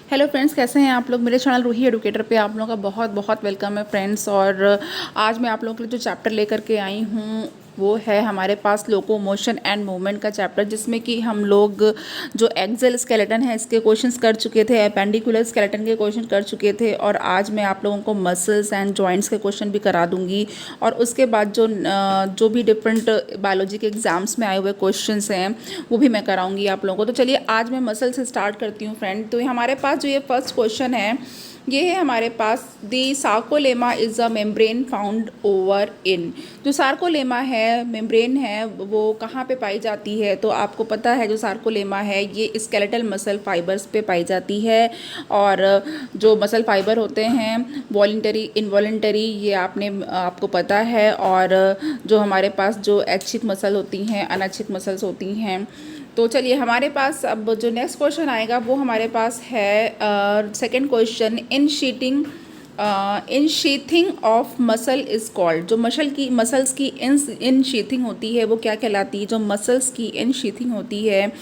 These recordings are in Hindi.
हेलो फ्रेंड्स, कैसे हैं आप लोग। मेरे चैनल रूही एडुकेटर पे आप लोगों का बहुत बहुत वेलकम है फ्रेंड्स। और आज मैं आप लोगों के लिए जो चैप्टर लेकर के आई हूँ वो है हमारे पास लोकोमोशन एंड मूवमेंट का चैप्टर, जिसमें कि हम लोग जो एक्सेल स्केलेटन है इसके क्वेश्चंस कर चुके थे, एपेंडिकुलर स्केलेटन के क्वेश्चन कर चुके थे, और आज मैं आप लोगों को मसल्स एंड जॉइंट्स के क्वेश्चन भी करा दूंगी। और उसके बाद जो भी डिफरेंट बायोलॉजी के एग्जाम्स में आए हुए क्वेश्चंस हैं वो भी मैं कराऊंगी आप लोगों को। तो चलिए आज मैं मसल से स्टार्ट करती हूँ फ्रेंड। तो हमारे पास जो ये फर्स्ट क्वेश्चन है ये है हमारे पास, the sarcolemma is a membrane found over in. जो सार्कोलेमा है, मेम्ब्रेन है, वो कहाँ पे पाई जाती है? तो आपको पता है जो सार्कोलेमा है ये स्केलेटल मसल फाइबर्स पे पाई जाती है। और जो मसल फाइबर होते हैं वॉलंटरी इनवॉलंटरी, ये आपको पता है। और जो हमारे पास जो ऐच्छिक मसल होती हैं, अनैच्छिक मसल्स होती हैं। तो चलिए हमारे पास अब जो नेक्स्ट क्वेश्चन आएगा वो हमारे पास है second question, in sheathing of muscle is called. जो मसल्स की इन शीथिंग होती है वो क्या कहलाती है? जो मसल्स की इन शीथिंग होती है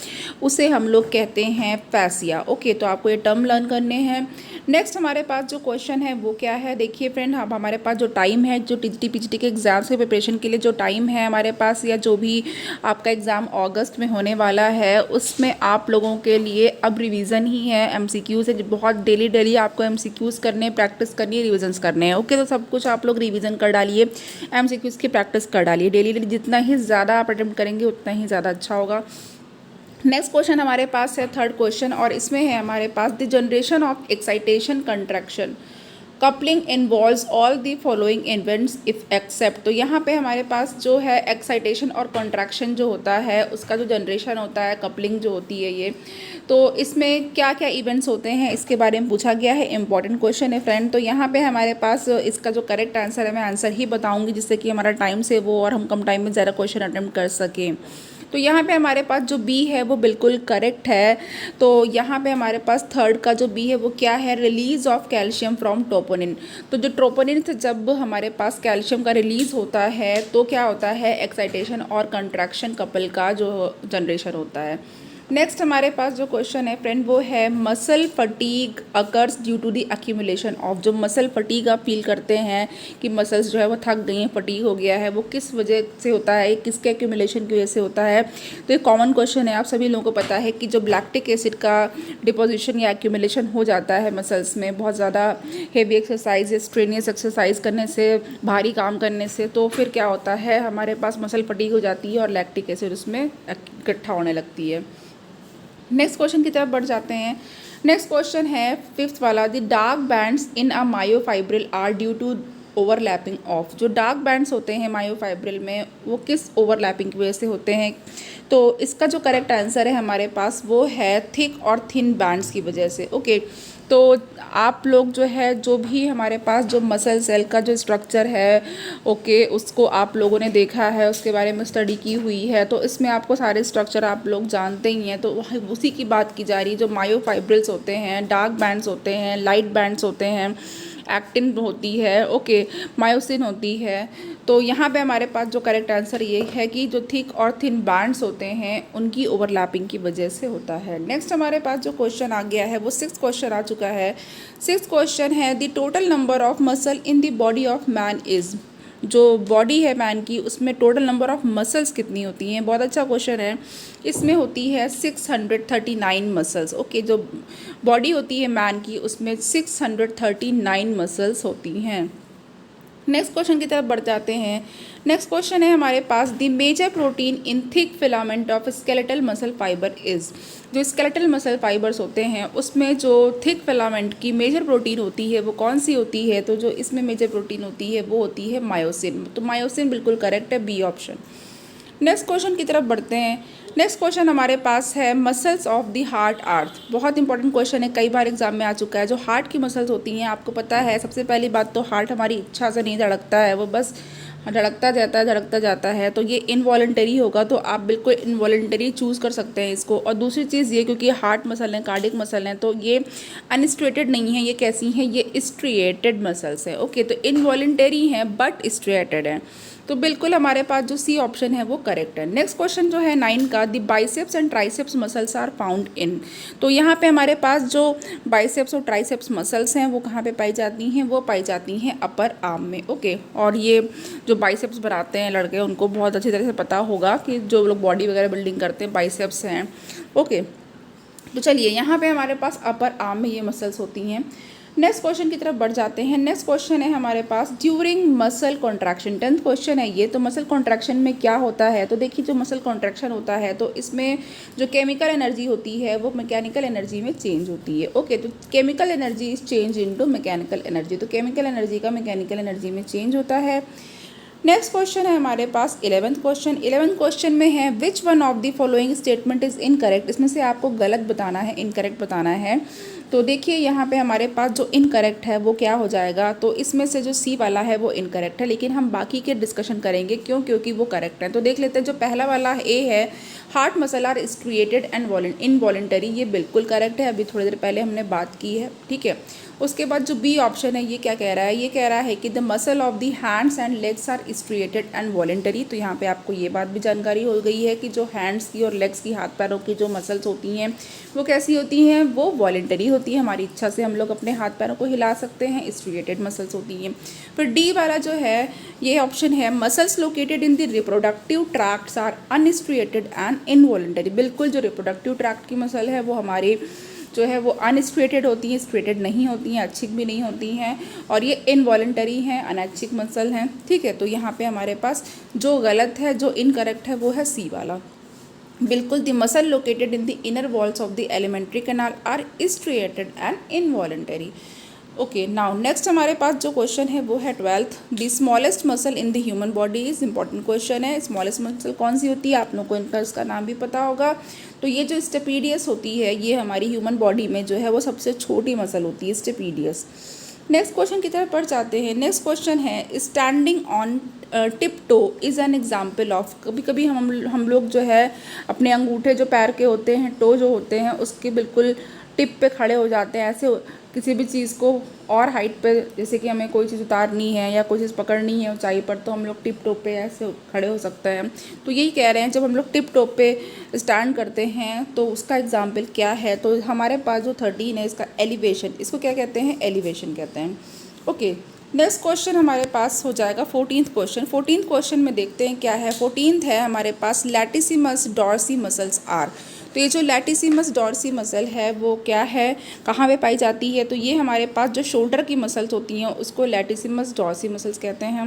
उसे हम लोग कहते हैं फैसिया। ओके, तो आपको ये टर्म लर्न करने हैं। नेक्स्ट हमारे पास जो क्वेश्चन है वो क्या है, देखिए फ्रेंड, अब हमारे पास जो टाइम है, जो टीजीटी पीजीटी के एग्जाम्स के प्रिपरेशन के लिए जो टाइम है हमारे पास, या जो भी आपका एग्ज़ाम अगस्त में होने वाला है उसमें आप लोगों के लिए अब रिवीजन ही है। एमसीक्यूज़ है, बहुत डेली आपको एमसीक्यूज़ करने, प्रैक्टिस करनी है, रिविजन्स करने हैं। ओके, तो सब कुछ आप लोग रिवीजन कर डालिए, एमसीक्यूज़ की प्रैक्टिस कर डालिए डेली। जितना ही ज़्यादा आप अटेम्प्ट करेंगे उतना ही ज़्यादा अच्छा होगा। नेक्स्ट क्वेश्चन हमारे पास है थर्ड क्वेश्चन, और इसमें है हमारे पास, the generation of excitation contraction coupling involves all the following events if except. तो यहाँ पे हमारे पास जो है एक्साइटेशन और कॉन्ट्रैक्शन जो होता है उसका जो जनरेशन होता है, कपलिंग जो होती है ये, तो इसमें क्या क्या इवेंट्स होते हैं इसके बारे में पूछा गया है। इंपॉर्टेंट क्वेश्चन है फ्रेंड। तो यहाँ पे हमारे पास इसका जो करेक्ट आंसर है मैं आंसर ही बताऊँगी, जिससे कि हमारा टाइम सेव हो और हम कम टाइम में ज़्यादा क्वेश्चन अटैम्प्ट कर सकें। तो यहाँ पे हमारे पास जो बी है वो बिल्कुल करेक्ट है। तो यहाँ पे हमारे पास थर्ड का जो बी है वो क्या है, release of calcium from troponin. तो जो ट्रोपोनिन से जब हमारे पास कैल्शियम का रिलीज होता है तो क्या होता है, एक्साइटेशन और कंट्रैक्शन कपल का जो जनरेशन होता है। नेक्स्ट हमारे पास जो क्वेश्चन है फ्रेंड वो है, muscle fatigue occurs due to the accumulation of. जो मसल फटीग आप फील करते हैं कि मसल्स जो है वो थक गई हैं, फटीग हो गया है, वो किस वजह से होता है, किसके एक्यूमुलेशन की वजह से होता है? तो ये कॉमन क्वेश्चन है, आप सभी लोगों को पता है कि जब लैक्टिक एसिड का डिपोजिशन या एक्यूमुलेशन हो जाता है मसल्स में बहुत ज़्यादा हेवी एक्सरसाइज या स्ट्रेनियस एक्सरसाइज करने से, भारी काम करने से, तो फिर क्या होता है, हमारे पास मसल फटीग हो जाती है और लैक्टिक एसिड उसमें इकट्ठा होने लगती है। नेक्स्ट क्वेश्चन की तरफ बढ़ जाते हैं। नेक्स्ट क्वेश्चन है फिफ्थ वाला, the dark bands in a myofibril are due to overlapping of. जो डार्क बैंड्स होते हैं मायोफाइब्रिल में वो किस ओवरलैपिंग की वजह से होते हैं? तो इसका जो करेक्ट आंसर है हमारे पास वो है थिक और थिन बैंड्स की वजह से। ओके, तो आप लोग जो है, जो भी हमारे पास जो मसल सेल का जो स्ट्रक्चर है, ओके, उसको आप लोगों ने देखा है, उसके बारे में स्टडी की हुई है, तो इसमें आपको सारे स्ट्रक्चर आप लोग जानते ही हैं। तो उसी की बात की जा रही है। जो मायोफाइब्रिल्स होते हैं, डार्क बैंड्स होते हैं, लाइट बैंड्स होते हैं, एक्टिन होती है, ओके, मायोसिन होती है। तो यहाँ पे हमारे पास जो करेक्ट आंसर ये है कि जो थिक और थिन बैंड्स होते हैं उनकी ओवरलैपिंग की वजह से होता है। नेक्स्ट हमारे पास जो क्वेश्चन आ गया है वो सिक्स्थ क्वेश्चन आ चुका है। सिक्स्थ क्वेश्चन है, the total number of muscle in the body of man is. जो बॉडी है मैन की उसमें टोटल नंबर ऑफ मसल्स कितनी होती हैं? बहुत अच्छा क्वेश्चन है। इसमें होती है 639 मसल्स। ओके, जो बॉडी होती है मैन की उसमें 639 मसल्स होती हैं। नेक्स्ट क्वेश्चन की तरफ बढ़ जाते हैं। नेक्स्ट क्वेश्चन है हमारे पास, the major protein in thick filament of skeletal muscle fibre is. जो स्केलेटल मसल फाइबर्स होते हैं उसमें जो थिक फिलामेंट की मेजर प्रोटीन होती है वो कौन सी होती है? तो जो इसमें मेजर प्रोटीन होती है वो होती है मायोसिन। तो मायोसिन बिल्कुल करेक्ट है, बी ऑप्शन। नेक्स्ट क्वेश्चन की तरफ बढ़ते हैं। नेक्स्ट क्वेश्चन हमारे पास है, मसल्स ऑफ द हार्ट आर्थ। बहुत इंपॉर्टेंट क्वेश्चन है, कई बार एग्जाम में आ चुका है। जो हार्ट की मसल्स होती हैं, आपको पता है सबसे पहली बात तो हार्ट हमारी इच्छा से नहीं धड़कता है, वो बस धड़कता जाता है। तो ये इनवॉलंटरी होगा, तो आप बिल्कुल इनवॉलंटरी चूज़ कर सकते हैं इसको। और दूसरी चीज़ ये, क्योंकि हार्ट मसल हैं, कार्डिक मसल हैं, तो ये अनस्ट्रेटेड नहीं है, ये कैसी हैं, ये स्ट्रिएटेड मसल्स हैं। ओके, तो इनवॉलंटरी हैं बट स्ट्रिएटेड हैं। तो बिल्कुल हमारे पास जो सी ऑप्शन है वो करेक्ट है। नेक्स्ट क्वेश्चन जो है 9 का, the biceps and triceps muscles are found in. तो यहाँ पे हमारे पास जो बाइसेप्स और ट्राइसेप्स मसल्स हैं वो कहाँ पे पाई जाती हैं, वो पाई जाती हैं अपर आर्म में। ओके, और ये जो बाइसेप्स बनाते हैं लड़के उनको बहुत अच्छी तरह से पता होगा कि जो लोग बॉडी वगैरह बिल्डिंग करते हैं बाइसेप्स हैं। ओके, तो चलिए यहाँ पे हमारे पास अपर आर्म में ये मसल्स होती हैं। नेक्स्ट क्वेश्चन की तरफ बढ़ जाते हैं। नेक्स्ट क्वेश्चन है हमारे पास during muscle contraction, 10th question है ये। तो मसल कॉन्ट्रैक्शन में क्या होता है, तो देखिए जो मसल कॉन्ट्रैक्शन होता है तो इसमें जो केमिकल एनर्जी होती है वो मैकेनिकल एनर्जी में चेंज होती है। ओके, तो chemical energy is change into mechanical energy, तो केमिकल एनर्जी का मैकेनिकल एनर्जी में चेंज होता है। नेक्स्ट क्वेश्चन है हमारे पास 11th क्वेश्चन। 11th क्वेश्चन में है विच one of the following statement is incorrect, इसमें से आपको गलत बताना है, इनकरेक्ट बताना है। तो देखिए यहाँ पे हमारे पास जो इनकरेक्ट है वो क्या हो जाएगा, तो इसमें से जो सी वाला है वो इनकरेक्ट है, लेकिन हम बाकी के डिस्कशन करेंगे क्यों, क्योंकि वो करेक्ट है। तो देख लेते हैं, जो पहला वाला ए है heart muscle are striated and involuntary, ये बिल्कुल करेक्ट है, अभी थोड़ी देर पहले हमने बात की है, ठीक है। उसके बाद जो बी ऑप्शन है ये क्या कह रहा है, ये कह रहा है कि the muscle of the hands and legs are striated and voluntary. तो यहाँ पे आपको ये बात भी जानकारी हो गई है कि जो हैंड्स की और लेग्स की, हाथ पैरों की जो मसल्स होती हैं वो कैसी होती हैं, वो वॉलेंटरी होती है, हमारी इच्छा से हम लोग अपने हाथ पैरों को हिला सकते हैं, स्ट्रिएटेड मसल्स होती हैं। फिर डी वाला जो है ये ऑप्शन है muscles located in the reproductive tracts are unstriated and involuntary. बिल्कुल जो रिप्रोडक्टिव ट्रैक्ट की मसल है वो हमारी जो है वो अनस्ट्रेटेड होती हैं, स्ट्रेटेड नहीं होती हैं, अच्छिक भी नहीं होती हैं, और ये इनवॉलेंटरी हैं, अनैच्छिक मसल हैं, ठीक है। तो यहाँ पे हमारे पास जो गलत है, जो इनकरेक्ट है वो है सी वाला। बिल्कुल the muscle located in the inner walls of the alimentary canal are striated and involuntary. Okay, now next हमारे पास जो क्वेश्चन है वो है 12th, the smallest muscle in the human body is important question है। स्मॉलेस्ट मसल कौन सी होती है, आप लोगों को इनका इसका नाम भी पता होगा। तो ये जो स्टेपीडियस होती है ये हमारी ह्यूमन बॉडी में जो है वो सबसे छोटी मसल होती है, स्टेपीडियस। नेक्स्ट क्वेश्चन की तरफ बढ़ जाते हैं। नेक्स्ट क्वेश्चन है standing on tip toe is an example of. कभी कभी हम लोग जो है अपने अंगूठे जो पैर के होते हैं, टो जो होते हैं, उसके बिल्कुल टिप पे खड़े हो जाते हैं, ऐसे किसी भी चीज़ को और हाइट पे, जैसे कि हमें कोई चीज़ उतारनी है या कोई चीज़ पकड़नी है ऊंचाई पर, तो हम लोग टिप टॉप पे ऐसे खड़े हो सकते हैं। तो यही कह रहे हैं जब हम लोग टिप टॉप पे स्टैंड करते हैं तो उसका एग्जाम्पल क्या है। तो हमारे पास जो 13 है इसका एलिवेशन, इसको क्या कहते हैं, एलिवेशन कहते हैं। ओके, नेक्स्ट क्वेश्चन हमारे पास हो जाएगा 14th क्वेश्चन। 14th क्वेश्चन में देखते हैं क्या है। 14th है हमारे पास लैटिसिमस डॉर्सी मसल्स आर। तो ये जो लैटिसिमस डॉर्सी मसल है वो क्या है, कहाँ पे पाई जाती है, तो ये हमारे पास जो शोल्डर की मसल्स होती हैं उसको लैटिसिमस डॉर्सी मसल्स कहते हैं।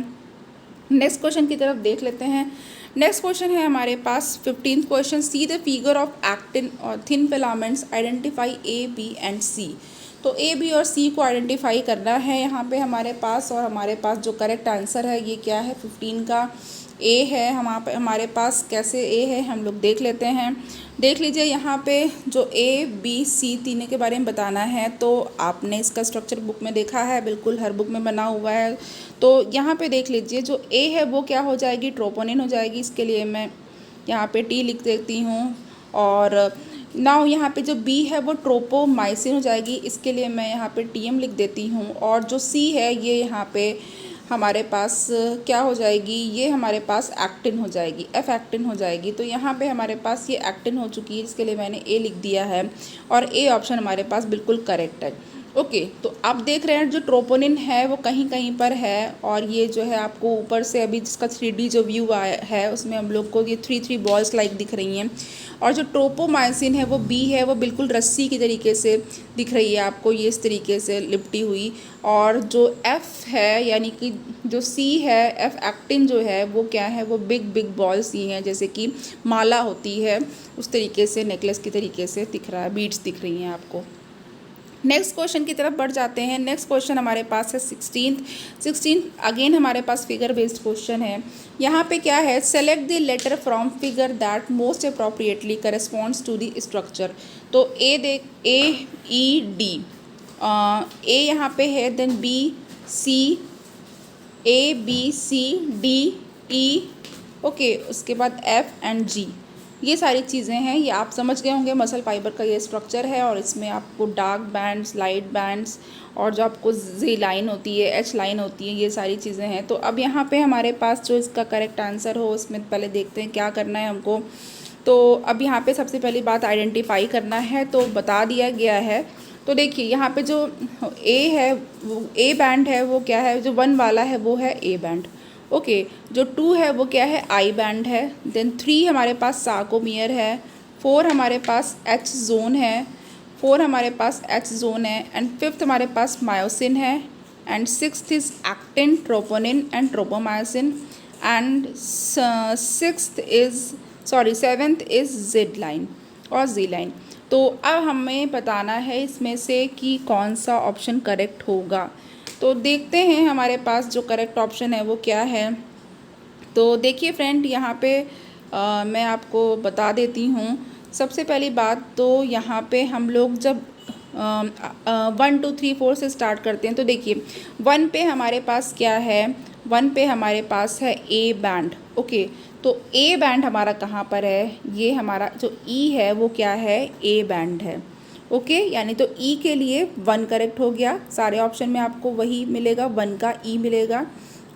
नेक्स्ट क्वेश्चन की तरफ देख लेते हैं। नेक्स्ट क्वेश्चन है हमारे पास 15th question, see the figure of actin और thin filaments, identify A B and C. तो ए बी और सी को आइडेंटिफाई करना है यहाँ पे हमारे पास, और हमारे पास जो करेक्ट आंसर है ये क्या है, 15 का ए है। हमारे पास कैसे ए है हम लोग देख लेते हैं। देख लीजिए यहाँ पे जो ए बी सी तीनों के बारे में बताना है, तो आपने इसका स्ट्रक्चर बुक में देखा है, बिल्कुल हर बुक में बना हुआ है। तो यहाँ पे देख लीजिए जो ए है वो क्या हो जाएगी, ट्रोपोनिन हो जाएगी। इसके लिए मैं यहाँ पे टी लिख देती हूँ, और नाउ यहाँ पे जो बी है वो ट्रोपोमाइसिन हो जाएगी, इसके लिए मैं यहाँ पे टीएम लिख देती हूँ। और जो सी है ये यहाँ पे हमारे पास क्या हो जाएगी, ये हमारे पास एक्टिन हो जाएगी, एफ एक्टिन हो जाएगी। तो यहाँ पे हमारे पास ये एक्टिन हो चुकी है, इसके लिए मैंने ए लिख दिया है, और ए ऑप्शन हमारे पास बिल्कुल करेक्ट है। ओके, तो आप देख रहे हैं जो ट्रोपोनिन है वो कहीं कहीं पर है, और ये जो है आपको ऊपर से अभी जिसका 3D जो व्यू आया है उसमें हम लोग को ये 3 बॉल्स लाइक दिख रही हैं। और जो ट्रोपोमाइसिन है वो बी है, वो बिल्कुल रस्सी की तरीके से दिख रही है आपको, ये इस तरीके से लिपटी हुई। और जो एफ़ है यानी कि जो सी है, एफ एक्टिन जो है वो क्या है, वो बिग बॉल्स ही हैं, जैसे कि माला होती है उस तरीके से, नेकलेस की तरीके से दिख रहा है, बीड्स दिख रही हैं आपको। नेक्स्ट क्वेश्चन की तरफ बढ़ जाते हैं। नेक्स्ट क्वेश्चन हमारे पास है 16 अगेन हमारे पास फिगर बेस्ड क्वेश्चन है। यहाँ पे क्या है, select the letter from figure that most appropriately corresponds to the structure. तो ए ई डी, ए यहाँ पे है, then B C, A B C D E, okay, उसके बाद एफ एंड जी। ये सारी चीज़ें हैं, ये आप समझ गए होंगे मसल फाइबर का ये स्ट्रक्चर है। और इसमें आपको डार्क बैंड्स, लाइट बैंड्स और जो आपको जी लाइन होती है, एच लाइन होती है, ये सारी चीज़ें हैं। तो अब यहाँ पे हमारे पास जो इसका करेक्ट आंसर हो उसमें पहले देखते हैं क्या करना है हमको। तो अब यहाँ पे सबसे पहली बात आइडेंटिफाई करना है, तो बता दिया गया है। तो देखिए यहाँ पे जो ए है, वो ए बैंड है, वो क्या है, जो 1 वाला है वो है ए बैंड। ओके, जो 2 है वो क्या है, आई बैंड है। देन 3 हमारे पास सार्कोमियर है। 4 हमारे पास एच जोन है। 4 हमारे पास एच जोन है। एंड 5th हमारे पास मायोसिन है। And 6th is actin, troponin and tropomyosin. And 7th is Z line और जी लाइन। तो अब हमें बताना है इसमें से कि कौन सा ऑप्शन करेक्ट होगा। तो देखते हैं हमारे पास जो करेक्ट ऑप्शन है वो क्या है। तो देखिए फ्रेंड, यहाँ पे मैं आपको बता देती हूँ। सबसे पहली बात तो यहाँ पे हम लोग जब 1 2 3 4 से स्टार्ट करते हैं, तो देखिए 1 पे हमारे पास क्या है, 1 पे हमारे पास है ए बैंड। ओके, तो ए बैंड हमारा कहाँ पर है, ये हमारा जो ई है वो क्या है, ए बैंड है। ओके, यानी तो ई के लिए 1 करेक्ट हो गया। सारे ऑप्शन में आपको वही मिलेगा, 1 का ई मिलेगा।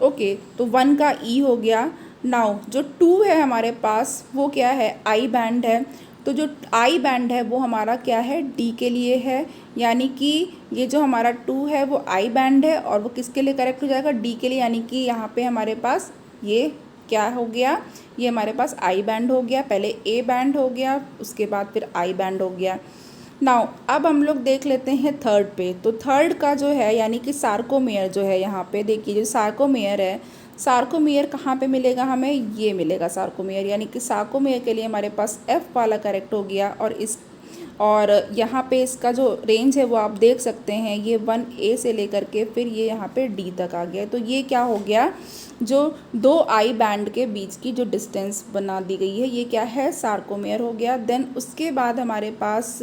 ओके, तो 1 का ई हो गया। नाउ जो 2 है हमारे पास वो क्या है, आई बैंड है। तो जो आई बैंड है वो हमारा क्या है, डी के लिए है। यानी कि ये जो हमारा 2 है वो आई बैंड है और वो किसके लिए करेक्ट हो जाएगा, डी के लिए। यानी कि यहाँ पे हमारे पास ये क्या हो गया, ये हमारे पास आई बैंड हो गया। पहले ए बैंड हो गया, उसके बाद फिर आई बैंड हो गया। नाउ अब हम लोग देख लेते हैं थर्ड पे। तो थर्ड का जो है यानी कि सार्कोमेयर जो है, यहाँ पे देखिए जो सार्कोमेयर है, सार्कोमेयर कहाँ पे मिलेगा हमें, ये मिलेगा सार्कोमेयर। यानी कि सार्कोमेयर के लिए हमारे पास एफ वाला करेक्ट हो गया। और यहाँ पे इसका जो रेंज है वो आप देख सकते हैं, ये 1A से लेकर के फिर ये यहाँ पे D तक आ गया। तो ये क्या हो गया, जो 2 आई बैंड के बीच की जो डिस्टेंस बना दी गई है, ये क्या है, सार्कोमेयर हो गया। देन उसके बाद हमारे पास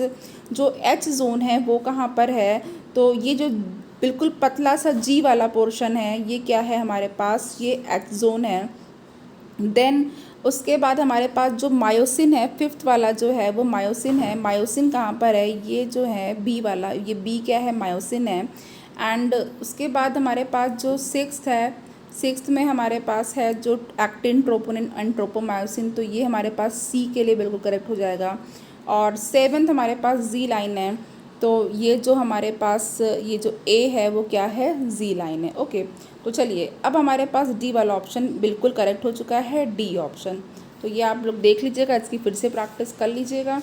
जो एच जोन है वो कहाँ पर है, तो ये जो बिल्कुल पतला सा जी वाला पोर्शन है, ये क्या है हमारे पास, ये एच जोन है। देन उसके बाद हमारे पास जो मायोसिन है, 5th वाला जो है वो मायोसिन है। मायोसिन कहाँ पर है, ये जो है बी वाला, ये बी क्या है, मायोसिन है। एंड उसके बाद हमारे पास जो 6th है, 6th में हमारे पास है जो एक्टिन, ट्रोपोनिन एंड ट्रोपोमायोसिन। तो ये हमारे पास सी के लिए बिल्कुल करेक्ट हो जाएगा। और 7th हमारे पास जी लाइन है। तो ये जो हमारे पास ये जो ए है वो क्या है, जी लाइन है। ओके, तो चलिए अब हमारे पास डी वाला ऑप्शन बिल्कुल करेक्ट हो चुका है, डी ऑप्शन। तो ये आप लोग देख लीजिएगा, इसकी फिर से प्रैक्टिस कर लीजिएगा।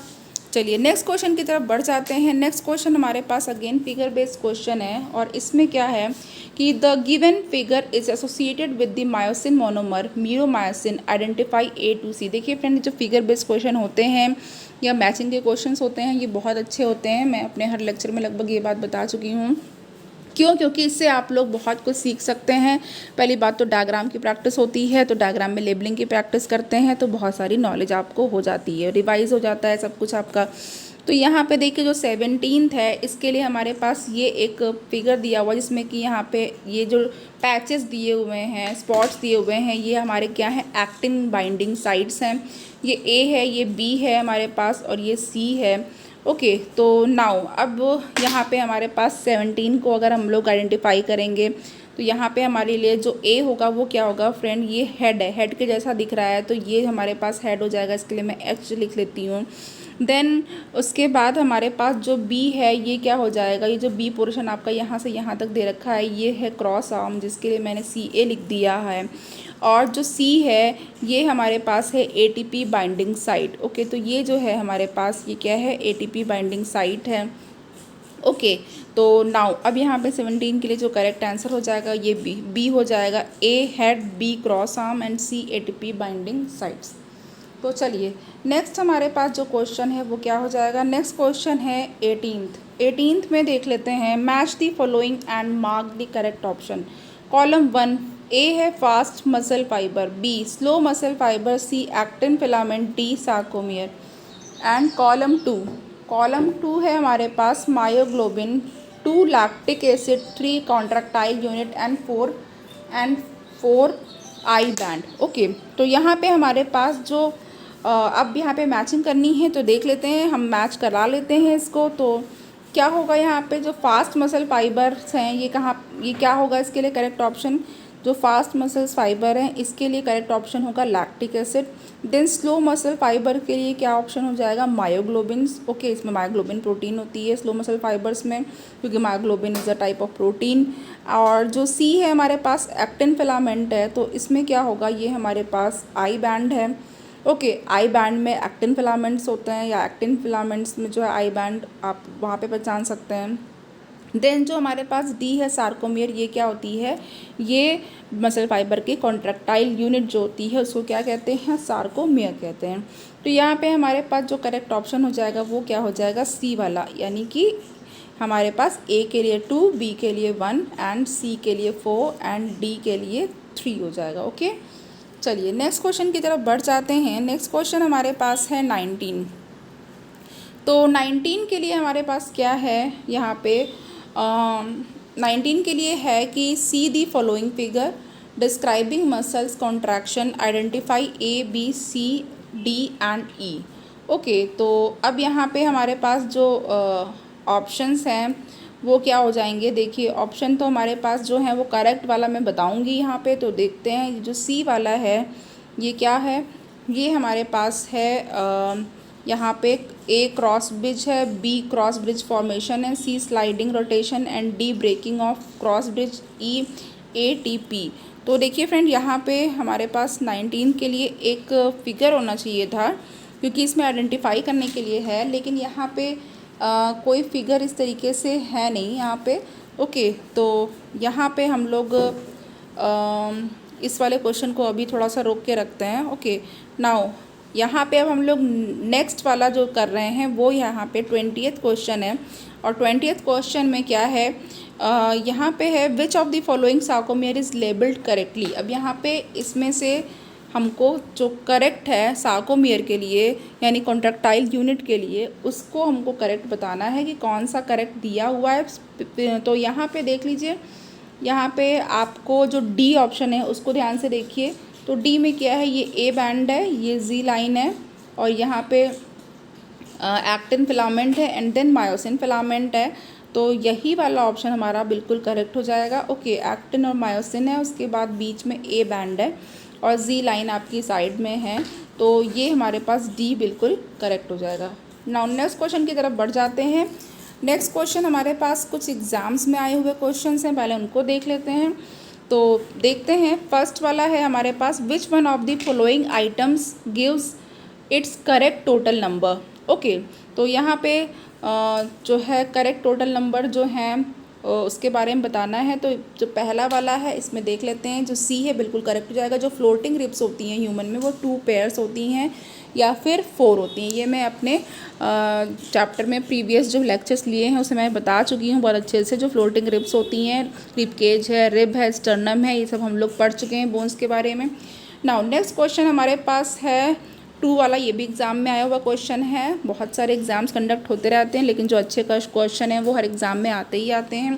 चलिए नेक्स्ट क्वेश्चन की तरफ बढ़ जाते हैं। नेक्स्ट क्वेश्चन हमारे पास अगेन फिगर बेस्ड क्वेश्चन है और इसमें क्या है कि the given figure is associated with the myosin monomer meromyosin, identify A to C. देखिए फ्रेंड, जो फिगर बेस्ड क्वेश्चन होते हैं या मैचिंग के क्वेश्चंस होते हैं, ये बहुत अच्छे होते हैं। मैं अपने हर लेक्चर में लगभग ये बात बता चुकी हूँ। क्यों, क्योंकि इससे आप लोग बहुत कुछ सीख सकते हैं। पहली बात तो डायग्राम की प्रैक्टिस होती है, तो डायग्राम में लेबलिंग की प्रैक्टिस करते हैं तो बहुत सारी नॉलेज आपको हो जाती है, रिवाइज हो जाता है सब कुछ आपका। तो यहाँ पे देखिए जो 17th है, इसके लिए हमारे पास ये एक फिगर दिया हुआ जिसमें कि यहाँ पे ये जो पैचेस दिए हुए हैं, स्पॉट्स दिए हुए हैं, ये हमारे क्या है, एक्टिन बाइंडिंग साइट्स हैं। ये ए है, ये बी है हमारे पास और ये सी है। ओके, तो नाउ अब यहाँ पे हमारे पास 17 को अगर हम लोग आइडेंटिफाई करेंगे तो यहाँ पे हमारे लिए जो ए होगा वो क्या होगा फ्रेंड, ये हेड है, हेड के जैसा दिख रहा है तो ये हमारे पास हेड हो जाएगा। इसके लिए मैं एच लिख लेती हूँ। देन उसके बाद हमारे पास जो बी है ये क्या हो जाएगा, ये जो बी पोर्शन आपका यहाँ से यहाँ तक दे रखा है ये है क्रॉस आर्म, जिसके लिए मैंने सी ए लिख दिया है। और जो सी है ये हमारे पास है एटीपी बाइंडिंग साइट। ओके, तो ये जो है हमारे पास ये क्या है, एटीपी बाइंडिंग साइट है। ओके, तो नाउ अब यहाँ पे 17 के लिए जो करेक्ट आंसर हो जाएगा ये बी हो जाएगा। A head, B cross arm and C ATP binding sites. तो चलिए नेक्स्ट हमारे पास जो क्वेश्चन है वो क्या हो जाएगा। नेक्स्ट क्वेश्चन है 18th में देख लेते हैं। Match the following and mark the correct option. Column 1 A है fast muscle fibre, B slow muscle fibre, C actin filament, D sarcomere. And column 2 है हमारे पास myoglobin, 2 lactic acid, 3 contractile unit and 4 I band. Okay, तो यहाँ पे हमारे पास जो अब यहाँ पे मैचिंग करनी है तो देख लेते हैं, हम मैच करा लेते हैं इसको। तो क्या होगा यहाँ पे, जो फास्ट मसल फाइबर्स हैं ये क्या होगा इसके लिए करेक्ट ऑप्शन, जो फास्ट मसल्स फाइबर हैं इसके लिए करेक्ट ऑप्शन होगा lactic acid. Then slow muscle fiber के लिए क्या ऑप्शन हो जाएगा, मायोग्लोबिन्स। ओके, इसमें मायोग्लोबिन प्रोटीन होती है स्लो मसल फाइबर्स में, क्योंकि myoglobin is a type of protein. और जो सी है हमारे पास एक्टिन फिलामेंट है, तो इसमें क्या होगा, ये हमारे पास आई बैंड है। ओके, आई बैंड में एक्टिन फिलामेंट्स होते हैं, या एक्टिन फिलामेंट्स में जो है आई बैंड आप वहाँ पे पहचान सकते हैं। देन जो हमारे पास डी है सार्कोमियर, ये क्या होती है, ये मसल फाइबर की कॉन्ट्रैक्टाइल यूनिट जो होती है उसको क्या कहते हैं, सार्कोमियर कहते हैं। तो यहाँ पे हमारे पास जो करेक्ट ऑप्शन हो जाएगा वो क्या हो जाएगा, सी वाला, यानी कि हमारे पास ए के लिए 2, बी के लिए 1 एंड सी के लिए 4 एंड डी के लिए 3 हो जाएगा। ओके, चलिए नेक्स्ट क्वेश्चन की तरफ बढ़ जाते हैं। नेक्स्ट क्वेश्चन हमारे पास है 19। तो 19 के लिए हमारे पास क्या है यहाँ पे, 19 के लिए है कि see the following figure describing muscles contraction, identify A B C D and E. Okay, तो अब यहाँ पे हमारे पास जो ऑप्शंस हैं वो क्या हो जाएंगे, देखिए ऑप्शन तो हमारे पास जो है वो करेक्ट वाला मैं बताऊंगी यहाँ पे। तो देखते हैं जो सी वाला है ये क्या है, ये हमारे पास है यहाँ पे ए क्रॉस ब्रिज है, बी क्रॉस ब्रिज फॉर्मेशन है, C sliding rotation and D breaking of cross bridge, E A T P. तो देखिए फ्रेंड, यहाँ पे हमारे पास 19 के लिए एक फिगर होना चाहिए था, क्योंकि इसमें आइडेंटिफाई करने के लिए है, लेकिन यहाँ पे कोई फिगर इस तरीके से है नहीं यहाँ पे। ओके, तो यहाँ पे हम लोग इस वाले क्वेश्चन को अभी थोड़ा सा रोक के रखते हैं। ओके, नाउ यहाँ पे अब हम लोग नेक्स्ट वाला जो कर रहे हैं वो यहाँ पे 20th क्वेश्चन है। और 20th क्वेश्चन में क्या है, यहाँ पे है which of the following sarcomere is labelled correctly. अब यहाँ पे इसमें से हमको जो करेक्ट है सार्कोमियर के लिए, यानी कॉन्ट्रैक्टाइल यूनिट के लिए, उसको हमको करेक्ट बताना है कि कौन सा करेक्ट दिया हुआ है। तो यहाँ पे देख लीजिए, यहाँ पे आपको जो डी ऑप्शन है उसको ध्यान से देखिए। तो डी में क्या है, ये ए बैंड है, ये जी लाइन है, और यहाँ पे एक्टिन फिलामेंट है एंड देन मायोसिन फिलामेंट है। तो यही वाला ऑप्शन हमारा बिल्कुल करेक्ट हो जाएगा। ओके, एक्टिन और मायोसिन है, उसके बाद बीच में ए बैंड है और जी लाइन आपकी साइड में है। तो ये हमारे पास डी बिल्कुल करेक्ट हो जाएगा। नाउ नेक्स्ट क्वेश्चन की तरफ बढ़ जाते हैं। नेक्स्ट क्वेश्चन हमारे पास कुछ एग्जाम्स में आए हुए क्वेश्चन हैं, पहले उनको देख लेते हैं। तो देखते हैं, फर्स्ट वाला है हमारे पास which one of the following items gives its correct total number. Okay, तो यहाँ पे जो है करेक्ट टोटल नंबर जो है उसके बारे में बताना है। तो जो पहला वाला है इसमें देख लेते हैं, जो सी है बिल्कुल करेक्ट हो जाएगा। जो फ्लोटिंग रिब्स होती हैं ह्यूमन में वो 2 पेयर्स होती हैं या फिर 4 होती हैं। ये मैं अपने चैप्टर में प्रीवियस जो लेक्चर्स लिए हैं उसमें मैं बता चुकी हूँ बहुत अच्छे से। जो फ्लोटिंग रिब्स होती हैं, रिब केज है, रिब है, स्टर्नम है, ये सब हम लोग पढ़ चुके हैं बोन्स के बारे में। नाउ नेक्स्ट क्वेश्चन हमारे पास है 2 वाला, ये भी एग्ज़ाम में आया हुआ क्वेश्चन है। बहुत सारे एग्ज़ाम्स कंडक्ट होते रहते हैं, लेकिन जो अच्छे क्वेश्चन हैं वो हर एग्ज़ाम में आते ही आते हैं।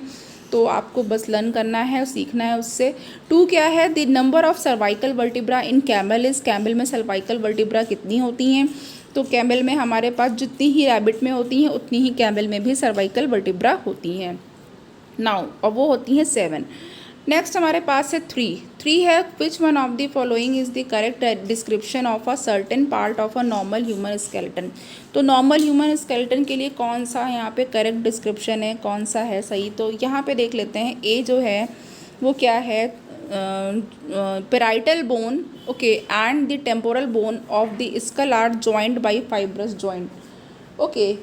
तो आपको बस लर्न करना है, सीखना है उससे। 2 क्या है, the number of cervical vertebra in camel is, camel में सर्वाइकल वर्टिब्रा कितनी होती हैं। तो कैमल में हमारे पास जितनी ही रैबिट में होती हैं उतनी ही कैमल में भी सर्वाइकल वर्टिब्रा होती हैं। नाउ और वो होती हैं 7। नेक्स्ट हमारे पास है 3 है विच one of the following is the correct description of a certain part of a normal human skeleton. तो नॉर्मल ह्यूमन स्केलेटन के लिए कौन सा यहाँ पे करेक्ट डिस्क्रिप्शन है, कौन सा है सही। तो यहाँ पे देख लेते हैं, ए जो है वो क्या है, parietal bone, okay, and the temporal bone of the skull are joint by fibrous joint. Okay,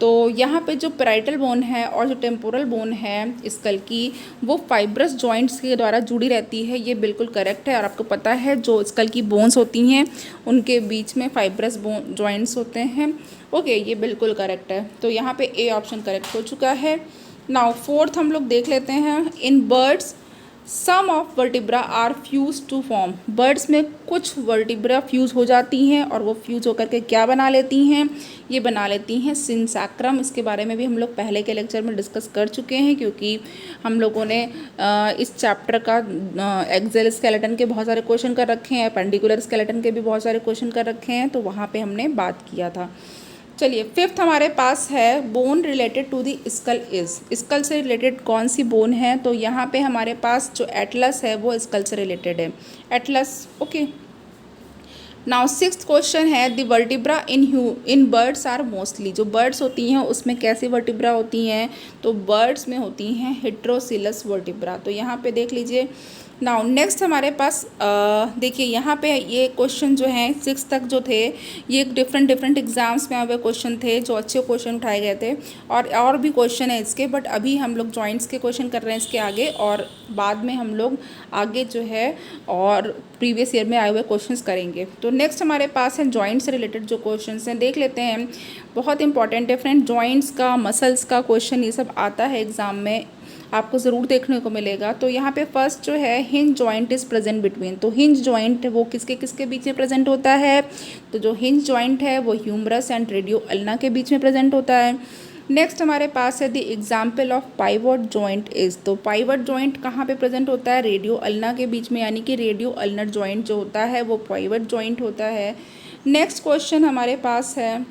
तो यहाँ पे जो पेराइटल बोन है और जो टेम्पोरल बोन है स्कल की, वो फाइब्रस जॉइंट्स के द्वारा जुड़ी रहती है। ये बिल्कुल करेक्ट है। और आपको पता है जो स्कल की बोन्स होती हैं उनके बीच में फाइब्रस बोन जॉइंट्स होते हैं। ओके, ये बिल्कुल करेक्ट है। तो यहाँ पे ए ऑप्शन करेक्ट हो चुका है। नाउ 4th हम लोग देख लेते हैं, in birds some of vertebra are fuse to form, birds में कुछ वर्टिब्रा फ्यूज हो जाती हैं और वो फ्यूज होकर के क्या बना लेती हैं, ये बना लेती हैं सिंसैक्रम। इसके बारे में भी हम लोग पहले के लेक्चर में डिस्कस कर चुके हैं, क्योंकि हम लोगों ने इस चैप्टर का एक्सेल स्केलेटन के बहुत सारे क्वेश्चन कर रखे हैं, पेंडिकुलर स्केलेटन के भी बहुत सारे क्वेश्चन कर रखे हैं, तो वहाँ पे हमने बात किया था। चलिए, फिफ्थ हमारे पास है bone related to the skull is, skull से रिलेटेड कौन सी बोन है, तो यहाँ पे हमारे पास जो एटलस है वो स्कल से रिलेटेड है, atlas. Okay, now sixth question है the vertebra in birds are mostly, जो बर्ड्स होती हैं उसमें कैसी वर्टिब्रा होती हैं, तो बर्ड्स में होती हैं हेट्रोसिलस वर्टिब्रा। तो यहाँ पे देख लीजिए। नाउ नेक्स्ट हमारे पास देखिए यहाँ पे ये क्वेश्चन जो हैं सिक्स तक जो थे, ये डिफरेंट एग्जाम्स में आए हुए क्वेश्चन थे, जो अच्छे क्वेश्चन उठाए गए थे, और भी क्वेश्चन है इसके, बट अभी हम लोग जॉइंट्स के क्वेश्चन कर रहे हैं इसके आगे, और बाद में हम लोग आगे जो है और प्रीवियस ईयर में आए हुए क्वेश्चंस करेंगे। तो नेक्स्ट हमारे पास है जॉइंट से रिलेटेड जो क्वेश्चंस हैं, देख लेते हैं। बहुत इंपॉर्टेंट है फ्रेंड, जॉइंट्स का, मसल्स का क्वेश्चन ये सब आता है एग्जाम में, आपको ज़रूर देखने को मिलेगा। तो यहाँ पे फर्स्ट जो है hinge joint is present between, तो हिंज जॉइंट वो किसके किसके बीच में प्रेजेंट होता है, तो जो हिंज जॉइंट है वो ह्यूमरस एंड रेडियो अल्ना के बीच में प्रेजेंट होता है। नेक्स्ट हमारे पास है the example of pivot joint is, तो पाइवट जॉइंट कहाँ पे प्रेजेंट होता है, रेडियो अल्ना के बीच में, यानी कि रेडियो अल्नर जॉइंट जो होता है वो पाइवट जॉइंट होता है। नेक्स्ट क्वेश्चन हमारे पास है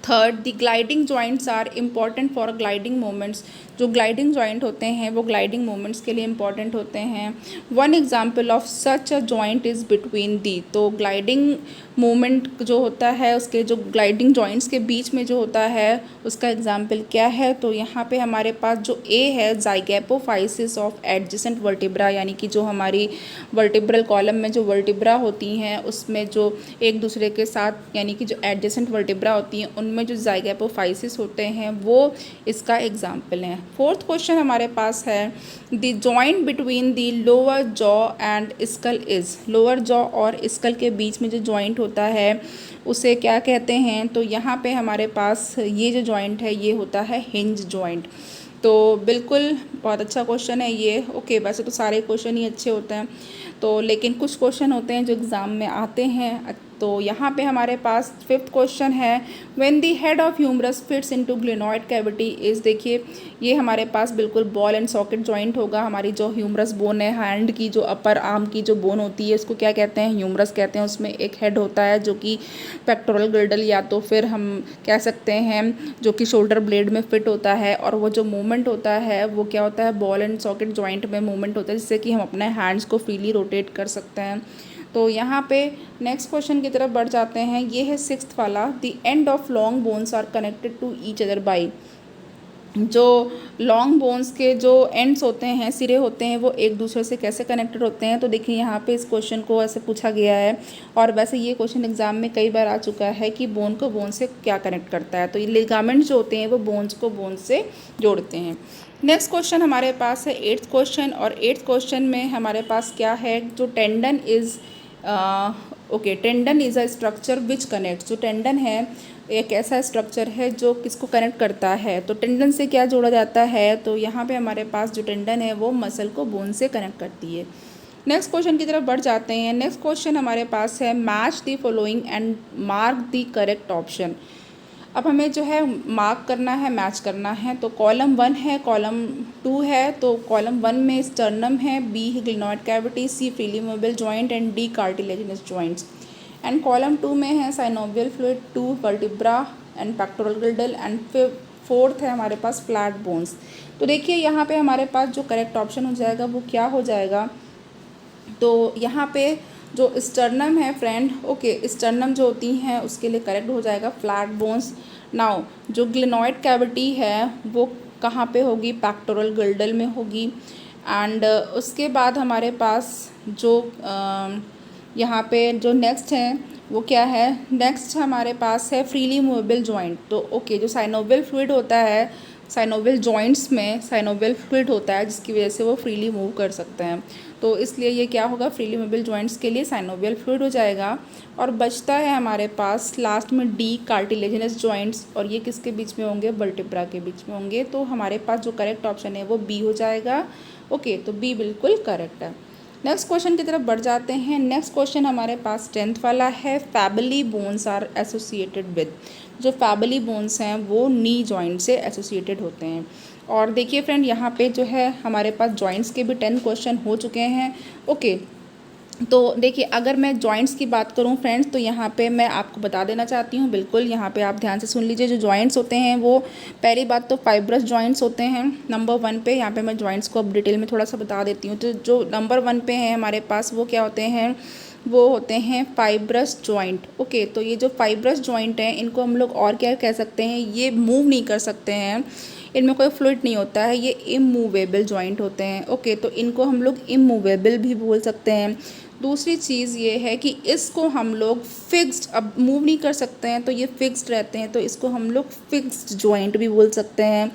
third, the gliding joints are important for gliding moments, जो ग्लाइडिंग जॉइंट होते हैं वो ग्लाइडिंग मोमेंट्स के लिए इम्पॉर्टेंट होते हैं। One example of such a joint is between the, तो ग्लाइडिंग मोमेंट जो होता है उसके जो ग्लाइडिंग जॉइंट्स के बीच में जो होता है उसका एग्जाम्पल क्या है, तो यहाँ पे हमारे पास जो ए है ज़ाइगैपोफाइसिस ऑफ एडजेसेंट वर्टिब्रा, यानी कि जो हमारी वर्टिब्रल कॉलम में जो वर्टिब्रा होती हैं उसमें जो एक दूसरे के साथ, यानी कि जो एडजेसेंट वर्टिब्रा होती हैं उनमें जो ज़ाइगैपोफाइसिस होते हैं वो इसका एग्जाम्पल है। फोर्थ क्वेश्चन हमारे पास है the joint between the lower jaw and skull is, lower jaw और स्कल के बीच में जो जॉइंट होता है उसे क्या कहते हैं, तो यहाँ पे हमारे पास ये जो जॉइंट है ये होता है हिंज जॉइंट। तो बिल्कुल बहुत अच्छा क्वेश्चन है ये। ओके, वैसे तो सारे क्वेश्चन ही अच्छे होते हैं, तो लेकिन कुछ क्वेश्चन होते हैं जो एग्ज़ाम में आते हैं। तो यहाँ पे हमारे पास फिफ्थ क्वेश्चन है when the head of humerus fits into glenoid cavity is, देखिए ये हमारे पास बिल्कुल बॉल एंड सॉकेट जॉइंट होगा। हमारी जो ह्यूमरस बोन है, हैंड की जो अपर आर्म की जो बोन होती है उसको क्या कहते हैं, ह्यूमरस कहते हैं। उसमें एक हेड होता है जो कि पेक्टोरल गिल्डल या तो फिर हम कह सकते हैं जो कि शोल्डर ब्लेड में फिट होता है, और वो जो मूवमेंट होता है वो क्या होता है, बॉल एंड सॉकेट जॉइंट में मूवमेंट होता है, जिससे कि हम अपने हैंड्स को फ्रीली रोटेट कर सकते हैं। तो यहाँ पे नेक्स्ट क्वेश्चन की तरफ बढ़ जाते हैं। ये है सिक्स्थ वाला, the end of long bones are connected to each other by, जो लॉन्ग बोन्स के जो एंड्स होते हैं, सिरे होते हैं, वो एक दूसरे से कैसे कनेक्टेड होते हैं। तो देखिए यहाँ पे इस क्वेश्चन को ऐसे पूछा गया है, और वैसे ये क्वेश्चन एग्जाम में कई बार आ चुका है कि बोन को बोन से क्या कनेक्ट करता है, तो ये लिगामेंट्स जो होते हैं वो बोन्स को बोन से जोड़ते हैं। नेक्स्ट क्वेश्चन हमारे पास है एट्थ क्वेश्चन, और एट्थ क्वेश्चन में हमारे पास क्या है, जो tendon is okay, tendon is a structure which connect, जो टेंडन है एक ऐसा स्ट्रक्चर है जो किसको कनेक्ट करता है, तो टेंडन से क्या जोड़ा जाता है, तो यहाँ पे हमारे पास जो टेंडन है वो मसल को बोन से कनेक्ट करती है। नेक्स्ट क्वेश्चन की तरफ बढ़ जाते हैं। नेक्स्ट क्वेश्चन हमारे पास है match the following and mark the correct option. अब हमें जो है मार्क करना है, मैच करना है। तो कॉलम 1 है, कॉलम 2 है। तो कॉलम 1 में स्टर्नम है, बी है glenoid cavity, C freely movable joint and D cartilaginous joints. And column 2 में है synovial fluid, 2 vertebra and pectoral girdle, and fourth है हमारे पास फ्लैट बोन्स। तो देखिए यहाँ पे हमारे पास जो करेक्ट ऑप्शन हो जाएगा वो क्या हो जाएगा, तो यहाँ पे जो स्टर्नम है फ्रेंड, ओके, स्टर्नम जो होती हैं उसके लिए करेक्ट हो जाएगा फ्लैट बोन्स। नाउ जो ग्लिनॉइड कैविटी है वो कहाँ पे होगी, पेक्टोरल गिल्डल में होगी। एंड उसके बाद हमारे पास जो यहाँ पे जो नेक्स्ट है वो क्या है, नेक्स्ट हमारे पास है फ्रीली मूवेबल जॉइंट। तो ओके, जो साइनोवियल फ्लूइड होता है, साइनोवियल जॉइंट्स में साइनोवियल फ्लूइड होता है जिसकी वजह से वो फ्रीली मूव कर सकते हैं, तो इसलिए ये क्या होगा, फ्रीली मूवेबल जॉइंट्स के लिए साइनोवियल फ्लूइड हो जाएगा। और बचता है हमारे पास लास्ट में डी कार्टिलेजिनस जॉइंट्स, और ये किसके बीच में होंगे, वर्टिब्रा के बीच में होंगे। तो हमारे पास जो करेक्ट ऑप्शन है वो बी हो जाएगा, ओके, तो बी बिल्कुल करेक्ट है। नेक्स्ट क्वेश्चन की तरफ बढ़ जाते हैं। नेक्स्ट क्वेश्चन हमारे पास 10th वाला है, फैबली बोन्स आर एसोसिएटेड विद। जो फैबली बोन्स हैं वो नी जॉइंट से एसोसिएटेड होते हैं। और देखिए फ्रेंड, यहाँ पे जो है हमारे पास जॉइंट्स के भी 10 क्वेश्चन हो चुके हैं। ओके, तो देखिए अगर मैं जॉइंट्स की बात करूं फ्रेंड्स, तो यहाँ पे मैं आपको बता देना चाहती हूँ, बिल्कुल यहाँ पे आप ध्यान से सुन लीजिए। जो जॉइंट्स होते हैं वो पहली बात तो फाइब्रस जॉइंट्स होते हैं नंबर 1 पे। यहाँ पे मैं जॉइंट्स को अब डिटेल में थोड़ा सा बता देती हूँ। तो जो नंबर 1 पे हैं हमारे पास वो क्या होते हैं, वो होते हैं फाइब्रस जॉइंट। ओके, तो ये जो फाइब्रस जॉइंट हैं इनको हम लोग और क्या कह सकते हैं, ये मूव नहीं कर सकते हैं, इनमें कोई फ्लूइड नहीं होता है, ये इमूवेबल जॉइंट होते हैं। ओके, तो इनको हम लोग इमूवेबल भी बोल सकते हैं। दूसरी चीज़ ये है कि इसको हम लोग फिक्स्ड, अब मूव नहीं कर सकते हैं तो ये फिक्स्ड रहते हैं, तो इसको हम लोग फिक्स्ड जॉइंट भी बोल सकते हैं।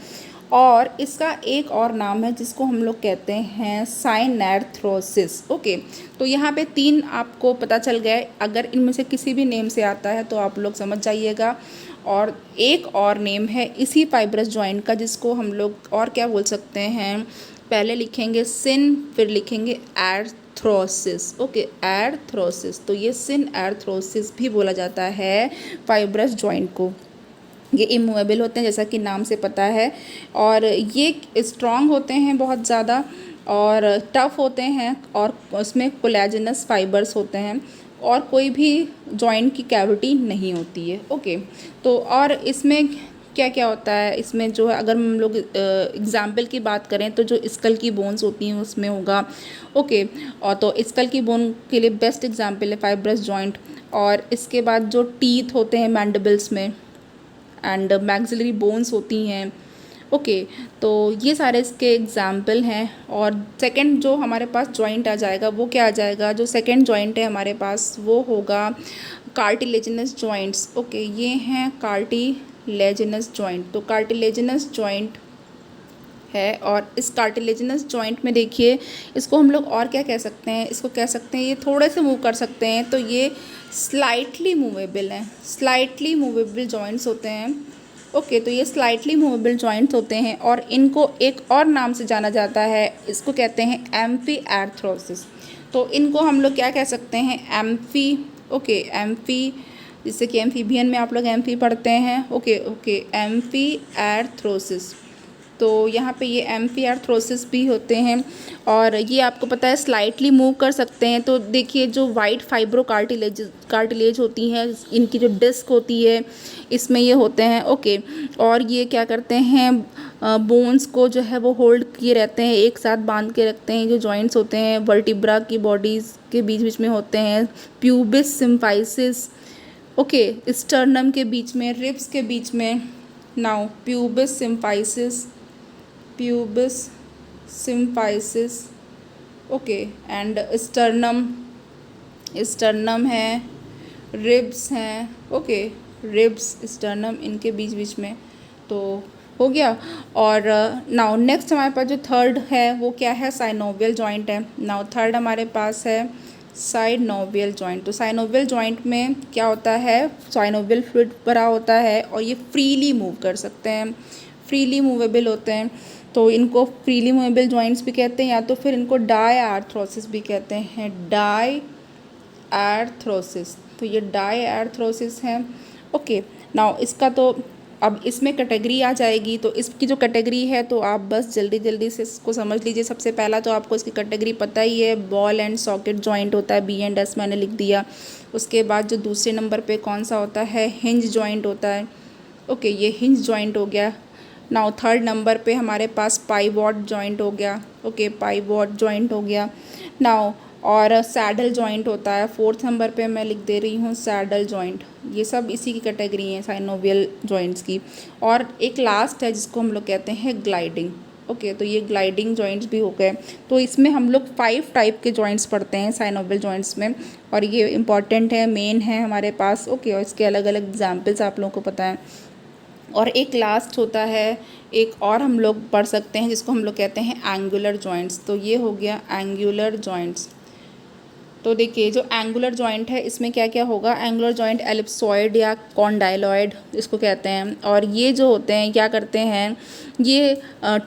और इसका एक और नाम है जिसको हम लोग कहते हैं साइनैर्थ्रोसिस। ओके, तो यहाँ पे 3 आपको पता चल गए। अगर इनमें से किसी भी नेम से आता है तो आप लोग समझ जाइएगा। और एक और नेम है इसी फाइब्रस जॉइंट का जिसको हम लोग और क्या बोल सकते हैं, पहले लिखेंगे सिन, फिर लिखेंगे एर्थ्रोसिस। ओके, एर्थ्रोसिस, तो ये सिन एर्थ्रोसिस भी बोला जाता है फाइब्रस जॉइंट को। ये इमूवेबल होते हैं जैसा कि नाम से पता है, और ये स्ट्रॉन्ग होते हैं बहुत ज़्यादा, और टफ़ होते हैं, और उसमें कोलेजनस फाइबर्स होते हैं, और कोई भी जॉइंट की कैविटी नहीं होती है। ओके, तो और इसमें क्या क्या होता है, इसमें जो है अगर हम लोग एग्जाम्पल की बात करें तो जो स्कल की बोन्स होती हैं उसमें होगा। ओके, और तो स्कल की बोन के लिए बेस्ट एग्जाम्पल है फाइब्रस जॉइंट। और इसके बाद जो टीथ होते हैं मैंडिबल्स में, एंड मैक्सिलरी बोन्स होती हैं। ओके, तो ये सारे इसके एग्जाम्पल हैं। और सेकंड जो हमारे पास जॉइंट आ जाएगा वो क्या आ जाएगा, जो सेकंड जॉइंट है हमारे पास वो होगा कार्टिलेजिनस जॉइंट्स। ओके, ये हैं कार्टिलेजिनस जॉइंट। तो कार्टिलेजिनस जॉइंट है, और इस कार्टिलेजिनस जॉइंट में देखिए इसको हम लोग और क्या कह सकते हैं, इसको कह सकते हैं ये थोड़े से मूव कर सकते हैं, तो ये स्लाइटली मूवेबल हैं, स्लाइटली मूवेबल जॉइंट्स होते हैं। ओके, तो ये स्लाइटली मूवेबल जॉइंट्स होते हैं, और इनको एक और नाम से जाना जाता है, इसको कहते हैं एम्फी एर्थ्रोसिस। तो इनको हम लोग क्या कह सकते हैं, एम्फी। ओके, एम्फी, जिससे कि एम्फीबियन में आप लोग एम्फी पढ़ते हैं। Okay okay, amphiarthrosis. तो यहाँ पे ये एम्फी एर्थ्रोसिस भी होते हैं, और ये आपको पता है स्लाइटली मूव कर सकते हैं। तो देखिए जो वाइट फाइब्रो कार्टिलेज होती हैं, इनकी जो डिस्क होती है इसमें ये होते हैं। ओके, और ये क्या करते हैं, बोन्स को जो है वो होल्ड किए रहते हैं, एक साथ बांध के रखते हैं। जो जॉइंट्स होते हैं वर्टिब्रा की बॉडीज़ के बीच बीच में होते हैं, प्यूबिस सिम्फाइसिस। ओके, स्टर्नम के बीच में, रिब्स के बीच में। Now pubis symphysis, pubis symphysis. Okay, and sternum, sternum है, रिब्स हैं। ओके, रिब्स स्टर्नम इनके बीच बीच में, तो हो गया। और नाउ नेक्स्ट हमारे पास जो थर्ड है वो क्या है, साइनोवियल जॉइंट है। नाउ थर्ड हमारे पास है साइनोवियल जॉइंट। तो साइनोवियल जॉइंट में क्या होता है, साइनोवियल फ्लूइड भरा होता है, और ये फ्रीली मूव कर सकते हैं, फ्रीली मूवेबल होते हैं। तो इनको फ्रीली मूवेबल जॉइंट्स भी कहते हैं, या तो फिर इनको डायआर्थ्रोसिस भी कहते हैं, डायआर्थ्रोसिस। तो ये डायआर्थ्रोसिस है। ओके, नाउ इसका तो अब इसमें कैटेगरी आ जाएगी, तो इसकी जो कैटेगरी है तो आप बस जल्दी जल्दी से इसको समझ लीजिए। सबसे पहला तो आपको इसकी कैटेगरी पता ही है, बॉल एंड सॉकेट जॉइंट होता है, B&S मैंने लिख दिया। उसके बाद जो दूसरे नंबर पे कौन सा होता है, हिंज जॉइंट होता है। ओके, ये हिंज जॉइंट हो गया। नाउ थर्ड नंबर पे हमारे पास पाइवॉट जॉइंट हो गया। ओके, पाइवॉट जॉइंट हो गया। नाउ और सैडल जॉइंट होता है, फोर्थ नंबर पे मैं लिख दे रही हूँ सैडल जॉइंट। ये सब इसी की कैटेगरी है साइनोवियल जॉइंट्स की। और एक लास्ट है जिसको हम लोग कहते हैं ग्लाइडिंग। ओके, तो ये ग्लाइडिंग जॉइंट्स भी हो गए। तो इसमें हम लोग 5 टाइप के जॉइंट्स पढ़ते हैं साइनोवियल जॉइंट्स में, और ये इंपॉर्टेंट है, मेन है हमारे पास। ओके, और इसके अलग अलग एग्जाम्पल्स आप लोगों को पता है। और एक लास्ट होता है, एक और हम लोग पढ़ सकते हैं जिसको हम लोग कहते हैं एंगुलर जॉइंट्स। तो ये हो गया एंगुलर जॉइंट्स। तो देखिए जो एंगुलर जॉइंट है इसमें क्या क्या होगा, एंगुलर जॉइंट एलिप्सॉइड या कॉन्डाइलॉइड इसको कहते हैं। और ये जो होते हैं क्या करते हैं, ये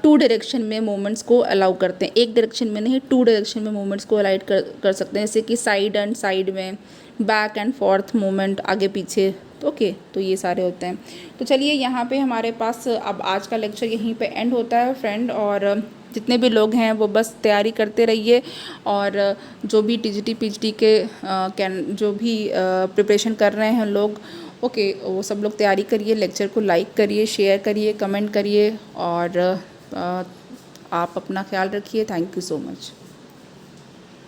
2 डायरेक्शन में मूवमेंट्स को अलाउ करते हैं, एक डायरेक्शन में नहीं 2 डायरेक्शन में मूवमेंट्स को अलाइड कर सकते हैं, जैसे कि साइड एंड साइड में, बैक एंड फोर्थ मूवमेंट, आगे पीछे। ओके, तो ये सारे होते हैं। तो चलिए यहाँ पे हमारे पास अब आज का लेक्चर यहीं पे एंड होता है फ्रेंड। और जितने भी लोग हैं वो बस तैयारी करते रहिए, और जो भी टीजीटी पीजीटी के जो भी प्रिपरेशन कर रहे हैं लोग, ओके, वो सब लोग तैयारी करिए, लेक्चर को लाइक करिए, शेयर करिए, कमेंट करिए, और आप अपना ख्याल रखिए। Thank you so much.